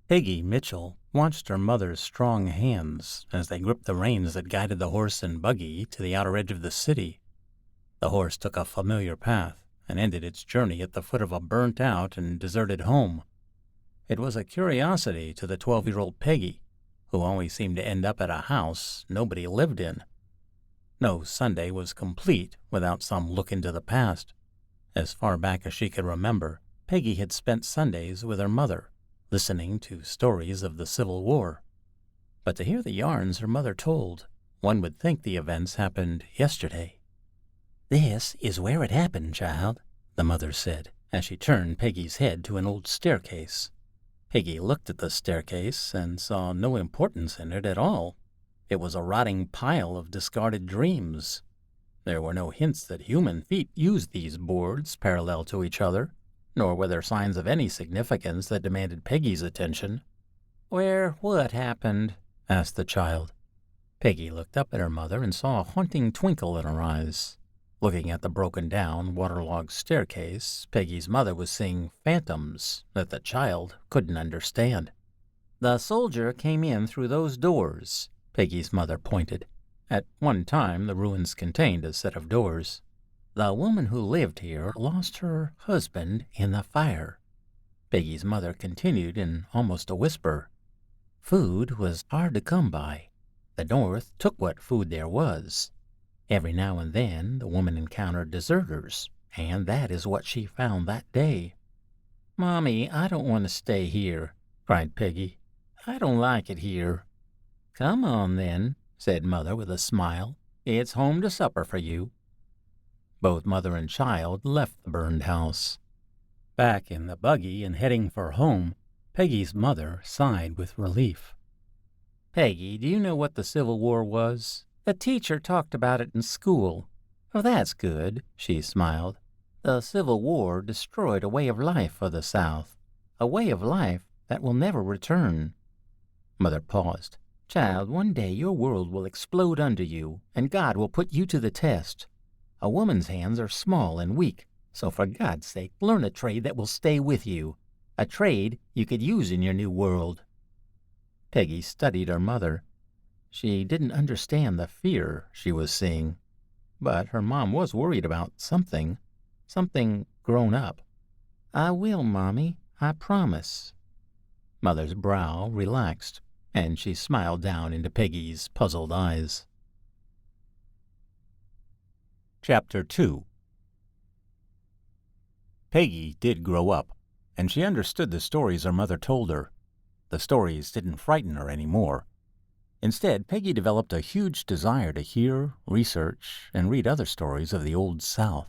Peggy Mitchell watched her mother's strong hands as they gripped the reins that guided the horse and buggy to the outer edge of the city. The horse took a familiar path and ended its journey at the foot of a burnt-out and deserted home. It was a curiosity to the 12-year-old Peggy, who always seemed to end up at a house nobody lived in. No Sunday was complete without some look into the past. As far back as she could remember, Peggy had spent Sundays with her mother, listening to stories of the Civil War. But to hear the yarns her mother told, one would think the events happened yesterday. "This is where it happened, child," the mother said, as she turned Peggy's head to an old staircase. Peggy looked at the staircase and saw no importance in it at all. It was a rotting pile of discarded dreams. There were no hints that human feet used these boards parallel to each other, nor were there signs of any significance that demanded Peggy's attention. "Where what happened?" asked the child. Peggy looked up at her mother and saw a haunting twinkle in her eyes. Looking at the broken-down, waterlogged staircase, Peggy's mother was seeing phantoms that the child couldn't understand. "The soldier came in through those doors," Peggy's mother pointed. At one time, the ruins contained a set of doors. "The woman who lived here lost her husband in the fire." Peggy's mother continued in almost a whisper. "Food was hard to come by. The North took what food there was. Every now and then the woman encountered deserters, and that is what she found that day." "Mommy, I don't want to stay here," cried Peggy. "I don't like it here." "Come on, then," said Mother with a smile. "It's home to supper for you." Both mother and child left the burned house. Back in the buggy and heading for home, Peggy's mother sighed with relief. "Peggy, do you know what the Civil War was? The teacher talked about it in school." "Oh, that's good," she smiled. "The Civil War destroyed a way of life for the South, a way of life that will never return." Mother paused. "Child, one day your world will explode under you, and God will put you to the test. A woman's hands are small and weak, so for God's sake, learn a trade that will stay with you, a trade you could use in your new world." Peggy studied her mother. She didn't understand the fear she was seeing, but her mom was worried about something grown up. "I will, Mommy, I promise." Mother's brow relaxed, and she smiled down into Peggy's puzzled eyes. Chapter 2. Peggy did grow up, and she understood the stories her mother told her. The stories didn't frighten her anymore. Instead, Peggy developed a huge desire to hear, research, and read other stories of the Old South.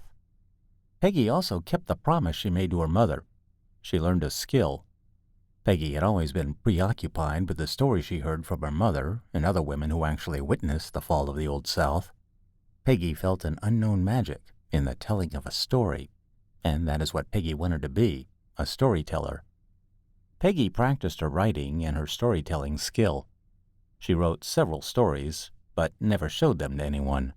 Peggy also kept the promise she made to her mother. She learned a skill. Peggy had always been preoccupied with the stories she heard from her mother and other women who actually witnessed the fall of the Old South. Peggy felt an unknown magic in the telling of a story, and that is what Peggy wanted to be, a storyteller. Peggy practiced her writing and her storytelling skill. She wrote several stories, but never showed them to anyone.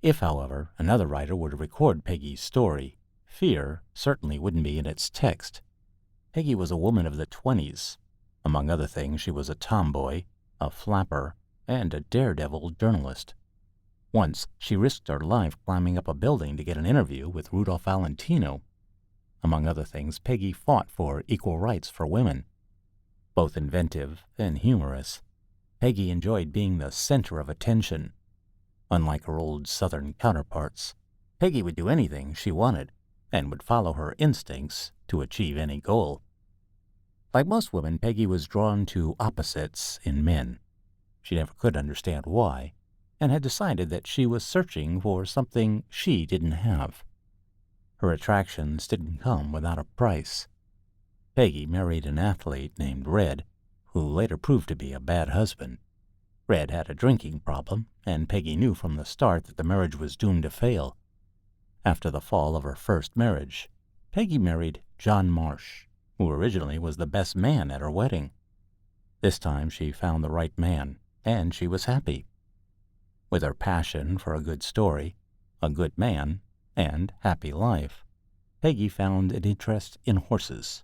If, however, another writer were to record Peggy's story, fear certainly wouldn't be in its text. Peggy was a woman of the 20s. Among other things, she was a tomboy, a flapper, and a daredevil journalist. Once, she risked her life climbing up a building to get an interview with Rudolph Valentino. Among other things, Peggy fought for equal rights for women. Both inventive and humorous, Peggy enjoyed being the center of attention. Unlike her old Southern counterparts, Peggy would do anything she wanted and would follow her instincts to achieve any goal. Like most women, Peggy was drawn to opposites in men. She never could understand why, and had decided that she was searching for something she didn't have. Her attractions didn't come without a price. Peggy married an athlete named Red, who later proved to be a bad husband. Red had a drinking problem, and Peggy knew from the start that the marriage was doomed to fail. After the fall of her first marriage, Peggy married John Marsh, who originally was the best man at her wedding. This time she found the right man, and she was happy. With her passion for a good story, a good man, and happy life, Peggy found an interest in horses.